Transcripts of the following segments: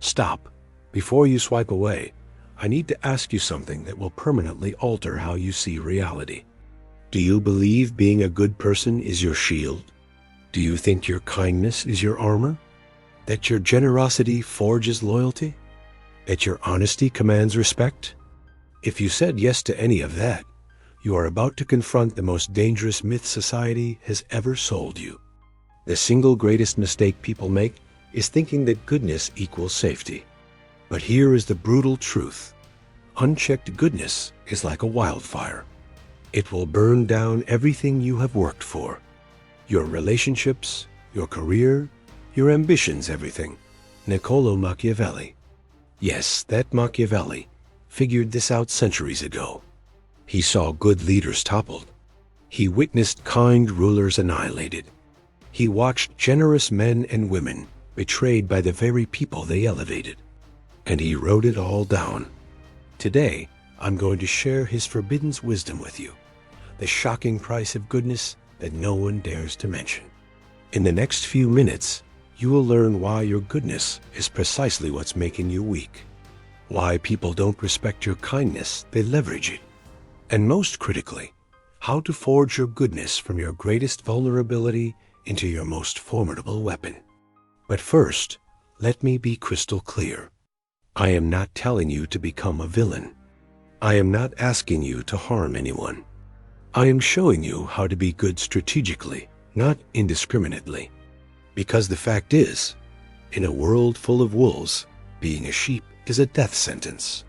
Stop. Before you swipe away, I need to ask you something that will permanently alter how you see reality. Do you believe being a good person is your shield? Do you think your kindness is your armor? That your generosity forges loyalty? That your honesty commands respect? If you said yes to any of that, you are about to confront the most dangerous myth society has ever sold you. The single greatest mistake people make is thinking that goodness equals safety. But here is the brutal truth. Unchecked goodness is like a wildfire. It will burn down everything you have worked for. Your relationships, your career, your ambitions, everything. Niccolo Machiavelli. Yes, that Machiavelli figured this out centuries ago. He saw good leaders toppled. He witnessed kind rulers annihilated. He watched generous men and women betrayed by the very people they elevated. And he wrote it all down. Today, I'm going to share his forbidden wisdom with you, the shocking price of goodness that no one dares to mention. In the next few minutes, you will learn why your goodness is precisely what's making you weak, why people don't respect your kindness, they leverage it, and most critically, how to forge your goodness from your greatest vulnerability into your most formidable weapon. But first, let me be crystal clear. I am not telling you to become a villain. I am not asking you to harm anyone. I am showing you how to be good strategically, not indiscriminately. Because the fact is, in a world full of wolves, being a sheep is a death sentence.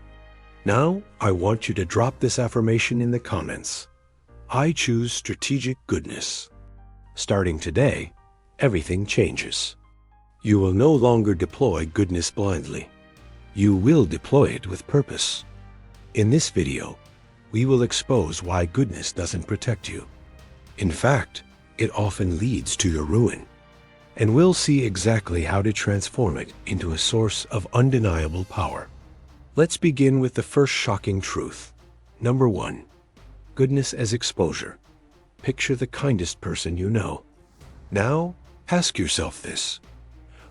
Now, I want you to drop this affirmation in the comments. I choose strategic goodness. Starting today, everything changes. You will no longer deploy goodness blindly. You will deploy it with purpose. In this video, we will expose why goodness doesn't protect you. In fact, it often leads to your ruin. And we'll see exactly how to transform it into a source of undeniable power. Let's begin with the first shocking truth. Number 1. Goodness as exposure. Picture the kindest person you know. Now, ask yourself this.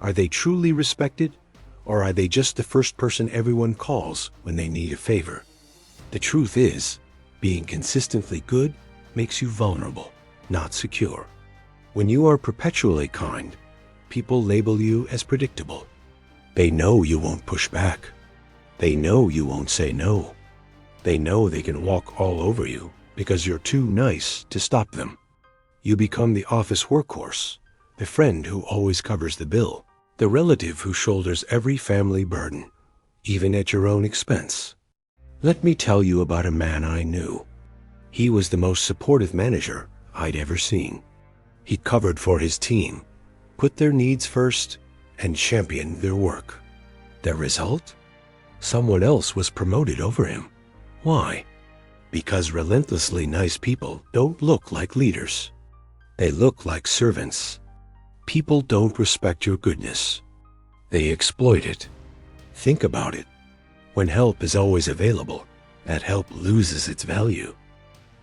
Are they truly respected, or are they just the first person everyone calls when they need a favor? The truth is, being consistently good makes you vulnerable, not secure. When you are perpetually kind, people label you as predictable. They know you won't push back. They know you won't say no. They know they can walk all over you because you're too nice to stop them. You become the office workhorse, the friend who always covers the bill, the relative who shoulders every family burden, even at your own expense. Let me tell you about a man I knew. He was the most supportive manager I'd ever seen. He covered for his team, put their needs first, and championed their work. The result? Someone else was promoted over him. Why? Because relentlessly nice people don't look like leaders. They look like servants. People don't respect your goodness. They exploit it. Think about it. When help is always available, that help loses its value.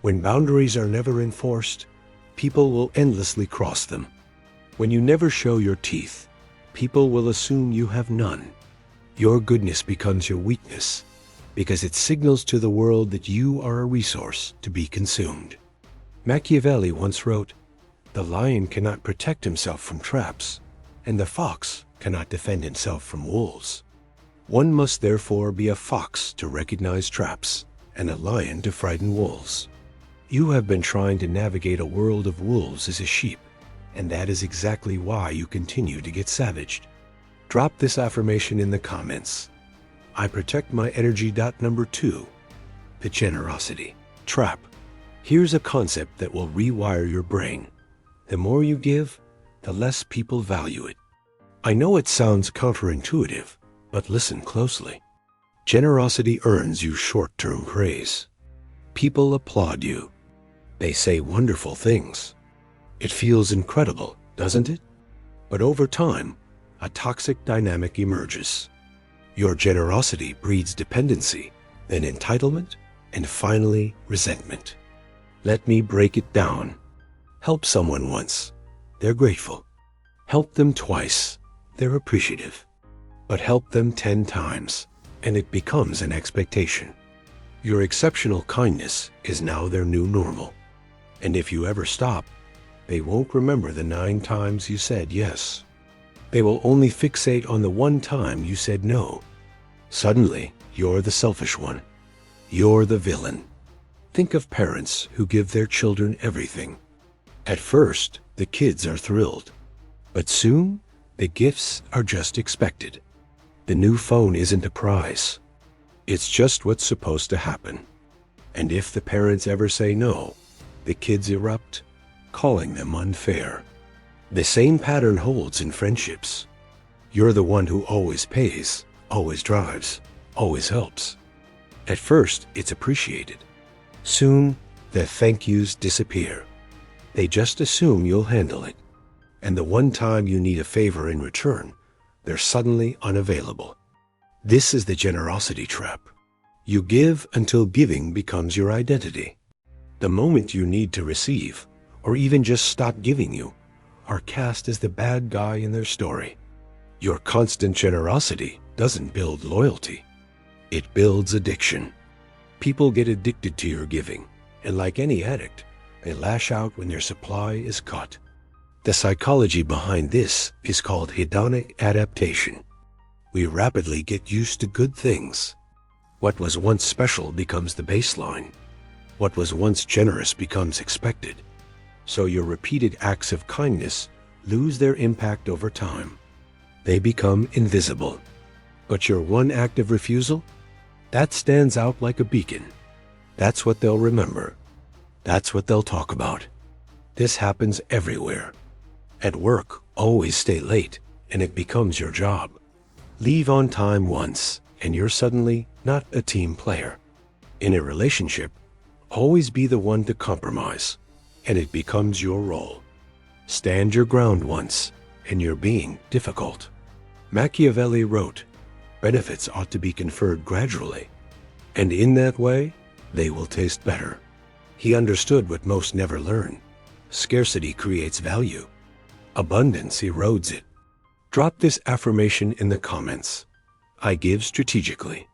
When boundaries are never enforced, people will endlessly cross them. When you never show your teeth, people will assume you have none. Your goodness becomes your weakness because it signals to the world that you are a resource to be consumed. Machiavelli once wrote, "The lion cannot protect himself from traps, and the fox cannot defend himself from wolves." One must therefore be a fox to recognize traps and a lion to frighten wolves. You have been trying to navigate a world of wolves as a sheep, and that is exactly why you continue to get savaged. Drop this affirmation in the comments. I protect my energy. Number 2. The generosity trap. Here's a concept that will rewire your brain. The more you give, the less people value it. I know it sounds counterintuitive, but listen closely. Generosity earns you short-term praise. People applaud you. They say wonderful things. It feels incredible, doesn't it? But over time, a toxic dynamic emerges. Your generosity breeds dependency, then entitlement, and finally resentment. Let me break it down. Help someone once, they're grateful. Help them twice, they're appreciative. but help them 10 times, and it becomes an expectation. Your exceptional kindness is now their new normal. And if you ever stop, they won't remember the 9 times you said yes. They will only fixate on the 1 time you said no. Suddenly, you're the selfish one. You're the villain. Think of parents who give their children everything. At first, the kids are thrilled. But soon, the gifts are just expected. The new phone isn't a prize. It's just what's supposed to happen. And if the parents ever say no, the kids erupt, calling them unfair. The same pattern holds in friendships. You're the one who always pays, always drives, always helps. At first, it's appreciated. Soon, the thank yous disappear. They just assume you'll handle it. And the one time you need a favor in return, they're suddenly unavailable. This is the generosity trap. You give until giving becomes your identity. The moment you need to receive, or even just stop giving, you are cast as the bad guy in their story. Your constant generosity doesn't build loyalty. It builds addiction. People get addicted to your giving, and like any addict, they lash out when their supply is cut. The psychology behind this is called hedonic adaptation. We rapidly get used to good things. What was once special becomes the baseline. What was once generous becomes expected. So your repeated acts of kindness lose their impact over time. They become invisible. But your one act of refusal? That stands out like a beacon. That's what they'll remember. That's what they'll talk about. This happens everywhere. At work, always stay late, and it becomes your job. Leave on time once, and you're suddenly not a team player. In a relationship, always be the one to compromise, and it becomes your role. Stand your ground once, and you're being difficult. Machiavelli wrote, benefits ought to be conferred gradually, and in that way, they will taste better. He understood what most never learn. Scarcity creates value. Abundance erodes it. Drop this affirmation in the comments. I give strategically.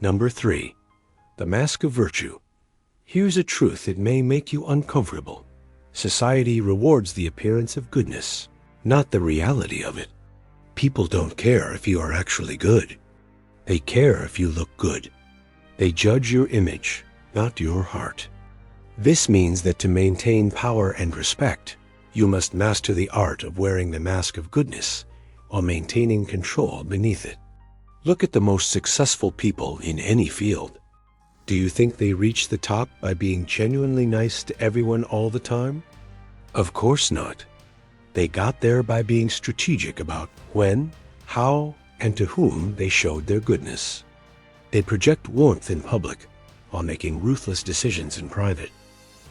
Number 3. The mask of virtue. Here's a truth that may make you uncomfortable. Society rewards the appearance of goodness, not the reality of it. People don't care if you are actually good. They care if you look good. They judge your image, not your heart. This means that to maintain power and respect, you must master the art of wearing the mask of goodness while maintaining control beneath it. Look at the most successful people in any field. Do you think they reach the top by being genuinely nice to everyone all the time? Of course not. They got there by being strategic about when, how, and to whom they showed their goodness. They project warmth in public while making ruthless decisions in private.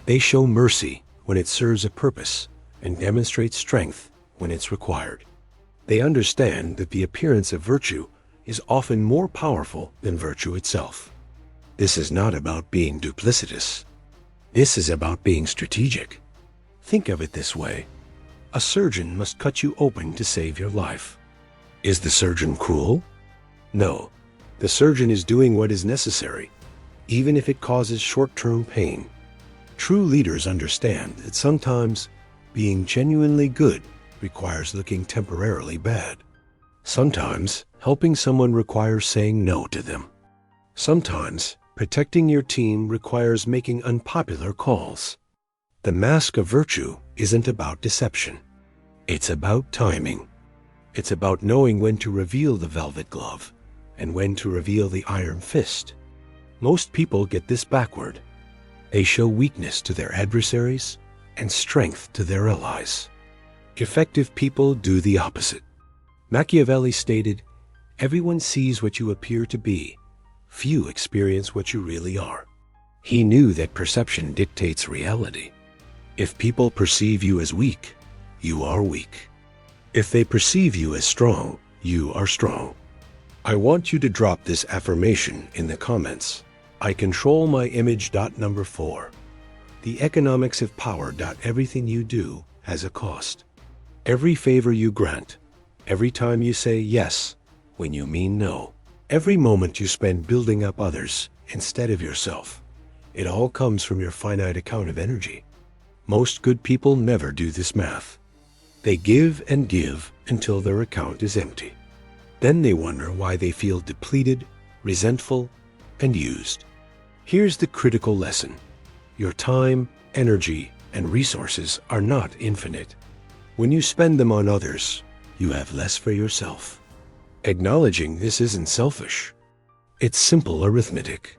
They show mercy when it serves a purpose and demonstrate strength when it's required. They understand that the appearance of virtue is often more powerful than virtue itself. This is not about being duplicitous. This is about being strategic. Think of it this way. A surgeon must cut you open to save your life. Is the surgeon cruel? No. The surgeon is doing what is necessary, even if it causes short-term pain. True leaders understand that sometimes being genuinely good requires looking temporarily bad. Sometimes helping someone requires saying no to them. Sometimes protecting your team requires making unpopular calls. The mask of virtue isn't about deception. It's about timing. It's about knowing when to reveal the velvet glove and when to reveal the iron fist. Most people get this backward. They show weakness to their adversaries and strength to their allies. Effective people do the opposite. Machiavelli stated, everyone sees what you appear to be. Few experience what you really are. He knew that perception dictates reality. If people perceive you as weak, you are weak. If they perceive you as strong, you are strong. I want you to drop this affirmation in the comments. I control my image. Number 4. The economics of power. Everything you do has a cost. Every favor you grant, Every time you say yes when you mean no. Every moment you spend building up others instead of yourself. It all comes from your finite account of energy. Most good people never do this math. They give and give until their account is empty. Then they wonder why they feel depleted, resentful, and used. Here's the critical lesson. Your time, energy, and resources are not infinite. When you spend them on others, you have less for yourself. Acknowledging this isn't selfish. It's simple arithmetic.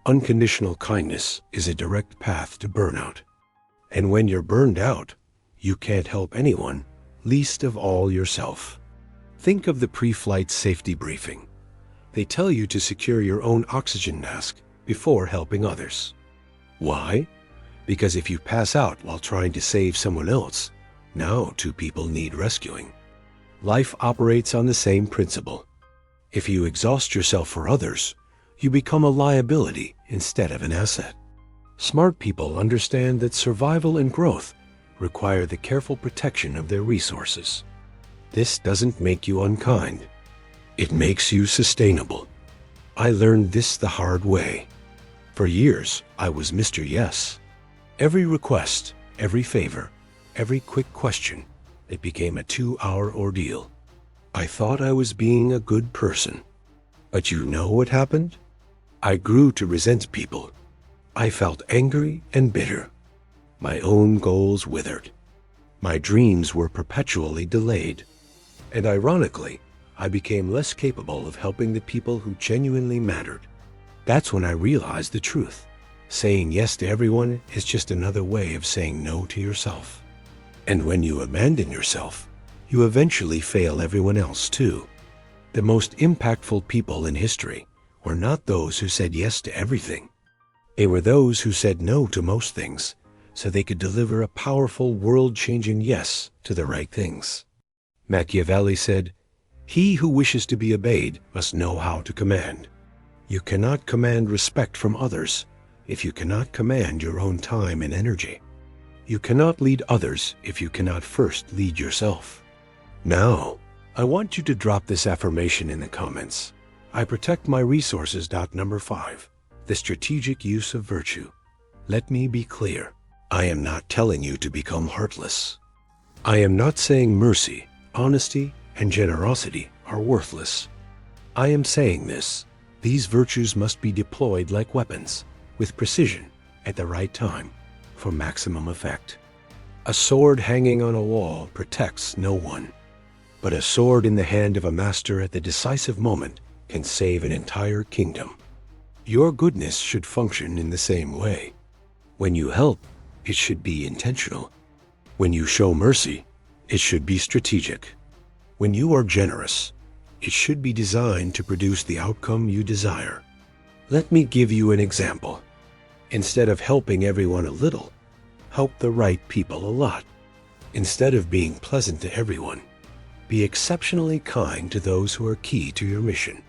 Unconditional kindness is a direct path to burnout. And when you're burned out, you can't help anyone, least of all yourself. Think of the pre-flight safety briefing. They tell you to secure your own oxygen mask before helping others. Why? Because if you pass out while trying to save someone else, now 2 people need rescuing. Life operates on the same principle. If you exhaust yourself for others, you become a liability instead of an asset. Smart people understand that survival and growth require the careful protection of their resources. This doesn't make you unkind. It makes you sustainable. I learned this the hard way. For years, I was Mr. Yes. Every request, every favor, every quick question, it became a 2-hour ordeal. I thought I was being a good person. But you know what happened? I grew to resent people. I felt angry and bitter. My own goals withered. My dreams were perpetually delayed. And ironically, I became less capable of helping the people who genuinely mattered. That's when I realized the truth. Saying yes to everyone is just another way of saying no to yourself. And when you abandon yourself, you eventually fail everyone else too. The most impactful people in history were not those who said yes to everything. They were those who said no to most things, so they could deliver a powerful, world-changing yes to the right things. Machiavelli said, "He who wishes to be obeyed must know how to command." You cannot command respect from others if you cannot command your own time and energy. You cannot lead others if you cannot first lead yourself. Now, I want you to drop this affirmation in the comments. I protect my resources. Number 5. The strategic use of virtue. Let me be clear. I am not telling you to become heartless. I am not saying mercy, honesty, and generosity are worthless. I am saying this. These virtues must be deployed like weapons, with precision, at the right time, for maximum effect. A sword hanging on a wall protects no one, but a sword in the hand of a master at the decisive moment can save an entire kingdom. Your goodness should function in the same way. When you help, it should be intentional. When you show mercy, it should be strategic. When you are generous, it should be designed to produce the outcome you desire. Let me give you an example. Instead of helping everyone a little, help the right people a lot. Instead of being pleasant to everyone, be exceptionally kind to those who are key to your mission.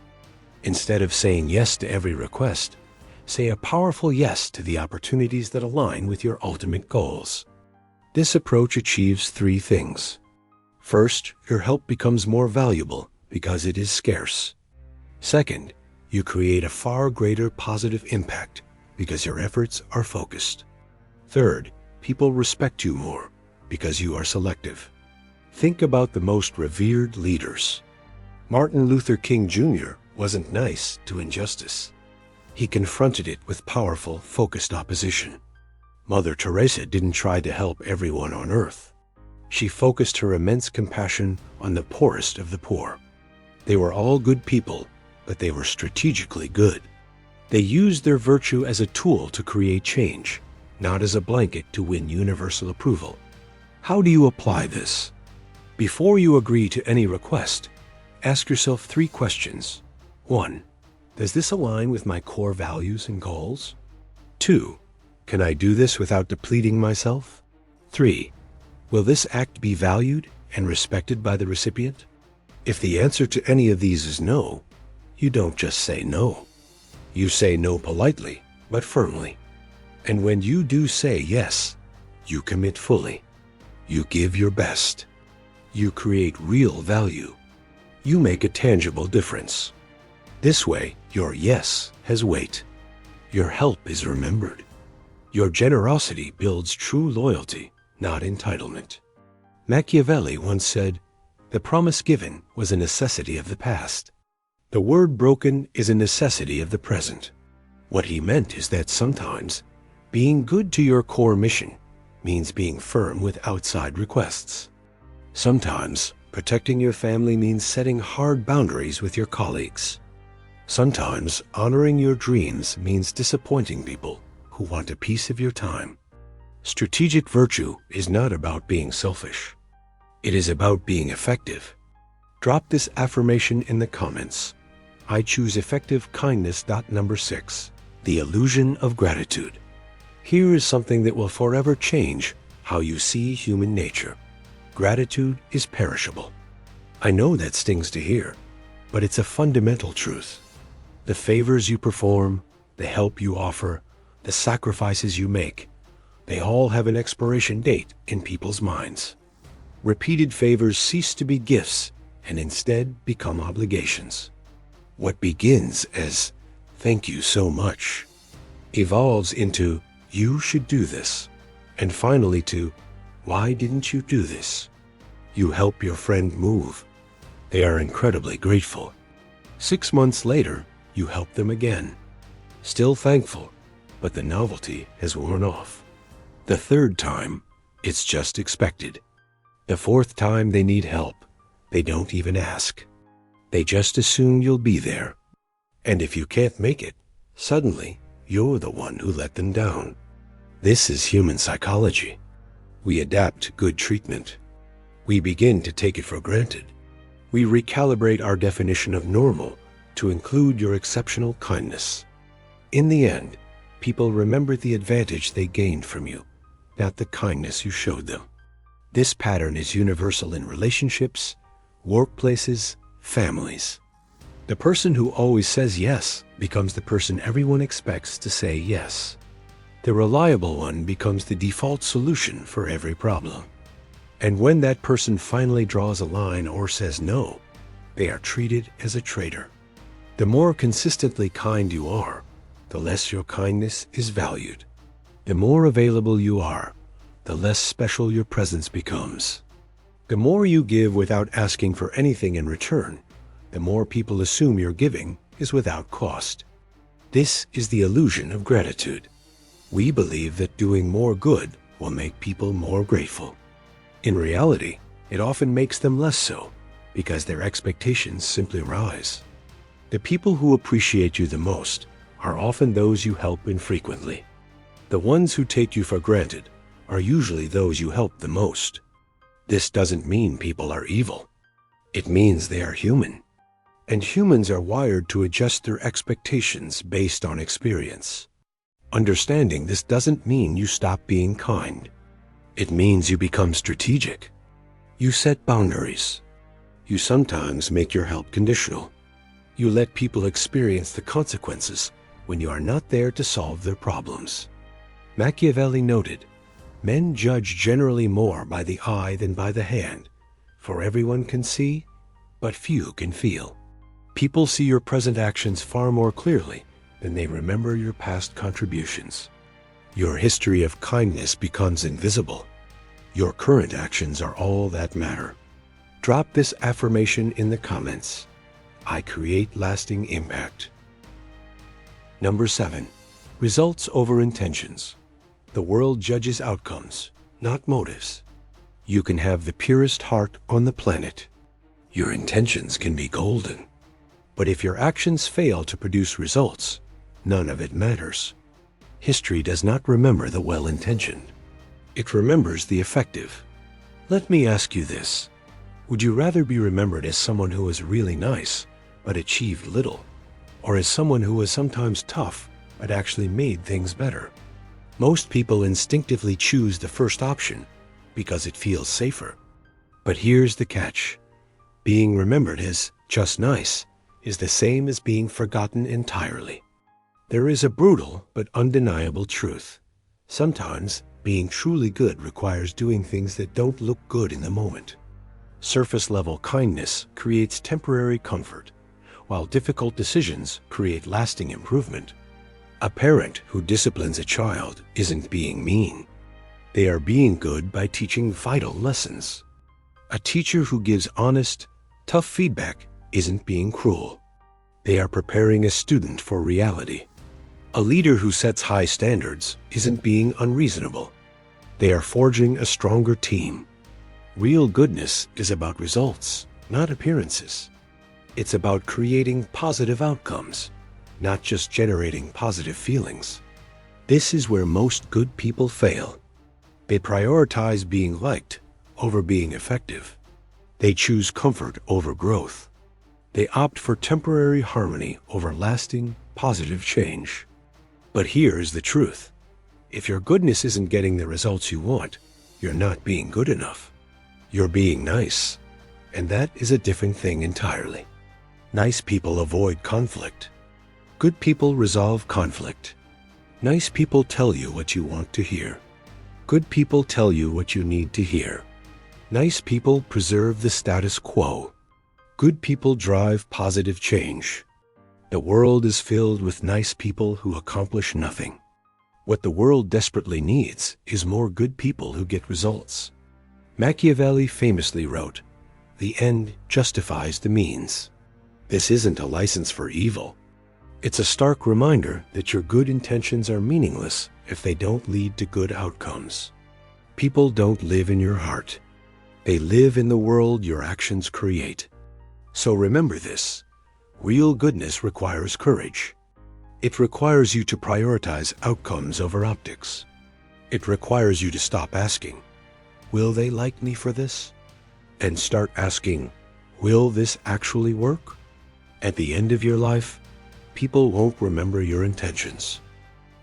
Instead of saying yes to every request, say a powerful yes to the opportunities that align with your ultimate goals. This approach achieves 3 things. First, your help becomes more valuable because it is scarce. Second, you create a far greater positive impact because your efforts are focused. Third, people respect you more because you are selective. Think about the most revered leaders. Martin Luther King Jr. wasn't nice to injustice. He confronted it with powerful, focused opposition. Mother Teresa didn't try to help everyone on earth. She focused her immense compassion on the poorest of the poor. They were all good people, but they were strategically good. They used their virtue as a tool to create change, not as a blanket to win universal approval. How do you apply this? Before you agree to any request, ask yourself 3 questions. 1. Does this align with my core values and goals? 2. Can I do this without depleting myself? 3. Will this act be valued and respected by the recipient? If the answer to any of these is no, you don't just say no. You say no politely, but firmly. And when you do say yes, you commit fully. You give your best. You create real value. You make a tangible difference. This way, your yes has weight. Your help is remembered. Your generosity builds true loyalty, not entitlement. Machiavelli once said, "The promise given was a necessity of the past. The word broken is a necessity of the present." What he meant is that sometimes being good to your core mission means being firm with outside requests. Sometimes protecting your family means setting hard boundaries with your colleagues. Sometimes honoring your dreams means disappointing people who want a piece of your time. Strategic virtue is not about being selfish. It is about being effective. Drop this affirmation in the comments. I choose effective kindness. Number 6. The illusion of gratitude. Here is something that will forever change how you see human nature. Gratitude is perishable. I know that stings to hear, but it's a fundamental truth. The favors you perform, the help you offer, the sacrifices you make, they all have an expiration date in people's minds. Repeated favors cease to be gifts and instead become obligations. What begins as "thank you so much" evolves into "you should do this," and finally to "why didn't you do this?" You help your friend move. They are incredibly grateful. 6 months later, you help them again. Still thankful, but the novelty has worn off. The third time, it's just expected. The fourth time they need help, they don't even ask. They just assume you'll be there. And if you can't make it, suddenly you're the one who let them down. This is human psychology. We adapt to good treatment. We begin to take it for granted. We recalibrate our definition of normal to include your exceptional kindness. In the end, people remember the advantage they gained from you, not the kindness you showed them. This pattern is universal in relationships, workplaces, families. The person who always says yes becomes the person everyone expects to say yes. The reliable one becomes the default solution for every problem. And when that person finally draws a line or says no, they are treated as a traitor. The more consistently kind you are, the less your kindness is valued. The more available you are, the less special your presence becomes. The more you give without asking for anything in return, the more people assume your giving is without cost. This is the illusion of gratitude. We believe that doing more good will make people more grateful. In reality, it often makes them less so, because their expectations simply rise. The people who appreciate you the most are often those you help infrequently. The ones who take you for granted are usually those you help the most. This doesn't mean people are evil. It means they are human. And humans are wired to adjust their expectations based on experience. Understanding this doesn't mean you stop being kind. It means you become strategic. You set boundaries. You sometimes make your help conditional. You let people experience the consequences when you are not there to solve their problems. Machiavelli noted, "Men judge generally more by the eye than by the hand, for everyone can see, but few can feel." People see your present actions far more clearly than they remember your past contributions. Your history of kindness becomes invisible. Your current actions are all that matter. Drop this affirmation in the comments. I create lasting impact. Number 7. Results over intentions. The world judges outcomes, not motives. You can have the purest heart on the planet. Your intentions can be golden. But if your actions fail to produce results, none of it matters. History does not remember the well-intentioned. It remembers the effective. Let me ask you this. Would you rather be remembered as someone who was really nice, but achieved little, or as someone who was sometimes tough, but actually made things better? Most people instinctively choose the first option because it feels safer. But here's the catch. Being remembered as just nice is the same as being forgotten entirely. There is a brutal but undeniable truth. Sometimes being truly good requires doing things that don't look good in the moment. Surface-level kindness creates temporary comfort, while difficult decisions create lasting improvement. A parent who disciplines a child isn't being mean. They are being good by teaching vital lessons. A teacher who gives honest, tough feedback isn't being cruel. They are preparing a student for reality. A leader who sets high standards isn't being unreasonable. They are forging a stronger team. Real goodness is about results, not appearances. It's about creating positive outcomes, not just generating positive feelings. This is where most good people fail. They prioritize being liked over being effective. They choose comfort over growth. They opt for temporary harmony over lasting, positive change. But here is the truth. If your goodness isn't getting the results you want, you're not being good enough. You're being nice, and that is a different thing entirely. Nice people avoid conflict. Good people resolve conflict. Nice people tell you what you want to hear. Good people tell you what you need to hear. Nice people preserve the status quo. Good people drive positive change. The world is filled with nice people who accomplish nothing. What the world desperately needs is more good people who get results. Machiavelli famously wrote, "The end justifies the means." This isn't a license for evil. It's a stark reminder that your good intentions are meaningless if they don't lead to good outcomes. People don't live in your heart. They live in the world your actions create. So remember this. Real goodness requires courage. It requires you to prioritize outcomes over optics. It requires you to stop asking, "Will they like me for this?" and start asking, "Will this actually work?" At the end of your life, people won't remember your intentions.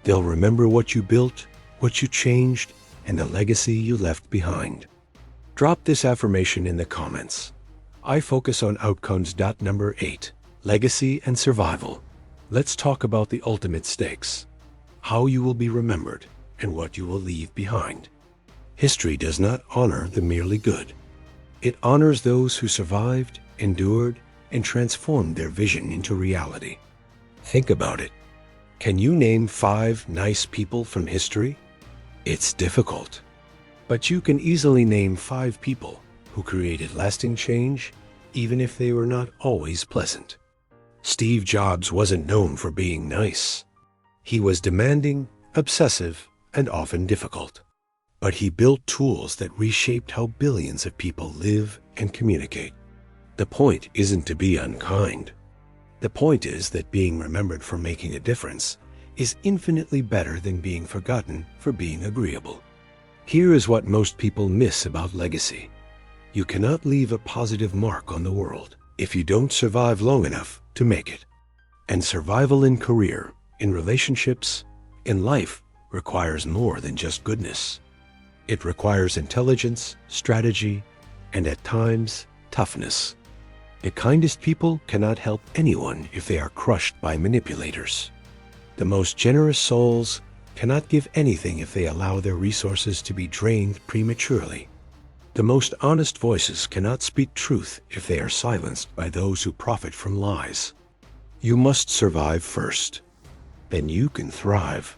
They'll remember what you built, what you changed, and the legacy you left behind. Drop this affirmation in the comments. I focus on outcomes. Number 8. Legacy and survival. Let's talk about the ultimate stakes. How you will be remembered and what you will leave behind. History does not honor the merely good. It honors those who survived, endured, and transformed their vision into reality. Think about it. Can you name 5 nice people from history? It's difficult. But you can easily name 5 people who created lasting change, even if they were not always pleasant. Steve Jobs wasn't known for being nice. He was demanding, obsessive, and often difficult. But he built tools that reshaped how billions of people live and communicate. The point isn't to be unkind. The point is that being remembered for making a difference is infinitely better than being forgotten for being agreeable. Here is what most people miss about legacy. You cannot leave a positive mark on the world if you don't survive long enough to make it. And survival in career, in relationships, in life requires more than just goodness. It requires intelligence, strategy, and at times, toughness. The kindest people cannot help anyone if they are crushed by manipulators. The most generous souls cannot give anything if they allow their resources to be drained prematurely. The most honest voices cannot speak truth if they are silenced by those who profit from lies. You must survive first. Then you can thrive.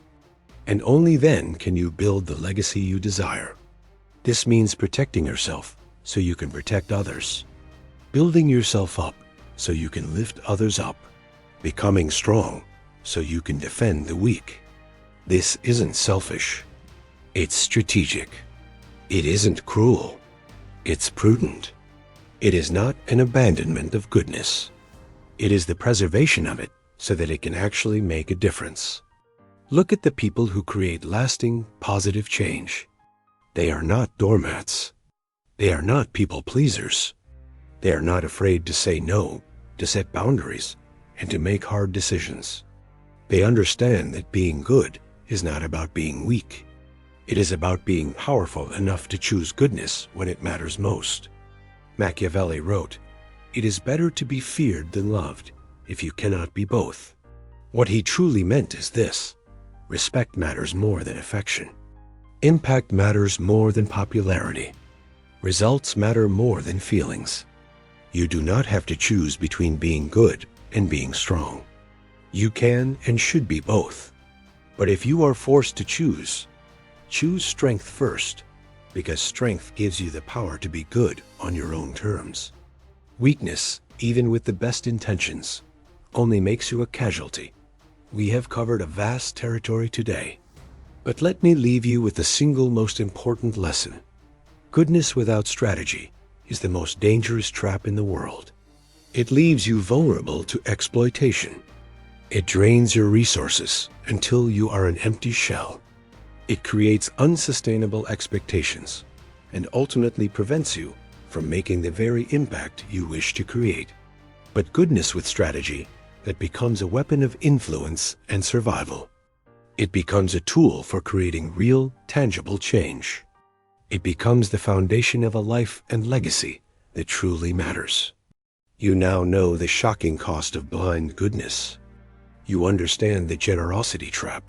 And only then can you build the legacy you desire. This means protecting yourself so you can protect others. Building yourself up so you can lift others up. Becoming strong so you can defend the weak. This isn't selfish. It's strategic. It isn't cruel. It's prudent. It is not an abandonment of goodness. It is the preservation of it so that it can actually make a difference. Look at the people who create lasting, positive change. They are not doormats. They are not people pleasers. They are not afraid to say no, to set boundaries, and to make hard decisions. They understand that being good is not about being weak. It is about being powerful enough to choose goodness when it matters most. Machiavelli wrote, "It is better to be feared than loved, if you cannot be both." What he truly meant is this: respect matters more than affection. Impact matters more than popularity. Results matter more than feelings. You do not have to choose between being good and being strong. You can and should be both. But if you are forced to choose strength first, because strength gives you the power to be good on your own terms. Weakness, even with the best intentions, only makes you a casualty. We have covered a vast territory today, but let me leave you with the single most important lesson. Goodness without strategy is the most dangerous trap in the world. It leaves you vulnerable to exploitation. It drains your resources until you are an empty shell. It creates unsustainable expectations and ultimately prevents you from making the very impact you wish to create. But goodness with strategy that becomes a weapon of influence and survival. It becomes a tool for creating real, tangible change. It becomes the foundation of a life and legacy that truly matters. You now know the shocking cost of blind goodness. You understand the generosity trap,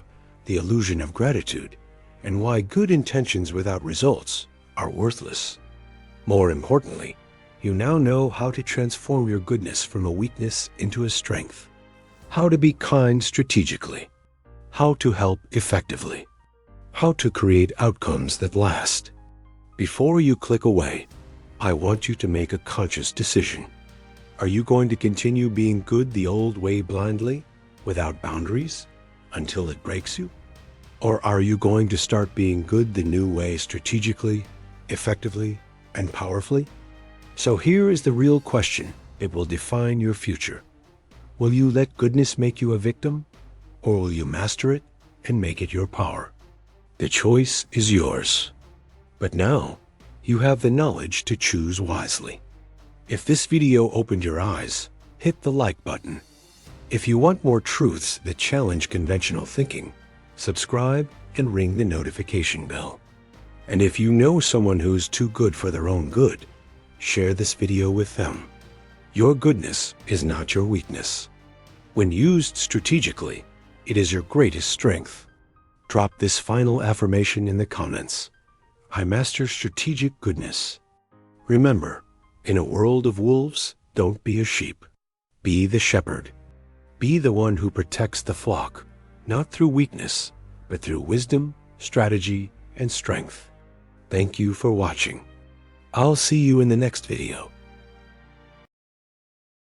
the illusion of gratitude, and why good intentions without results are worthless. More importantly, you now know how to transform your goodness from a weakness into a strength, how to be kind strategically, how to help effectively, how to create outcomes that last. Before you click away, I want you to make a conscious decision. Are you going to continue being good the old way blindly, without boundaries, until it breaks you? Or are you going to start being good the new way strategically, effectively, and powerfully? So here is the real question. It will define your future. Will you let goodness make you a victim, or will you master it and make it your power? The choice is yours. But now, you have the knowledge to choose wisely. If this video opened your eyes, hit the like button. If you want more truths that challenge conventional thinking, subscribe and ring the notification bell. And if you know someone who's too good for their own good, share this video with them. Your goodness is not your weakness. When used strategically, it is your greatest strength. Drop this final affirmation in the comments. I master strategic goodness. Remember, in a world of wolves, don't be a sheep. Be the shepherd. Be the one who protects the flock, not through weakness, but through wisdom, strategy, and strength. Thank you for watching. I'll see you in the next video.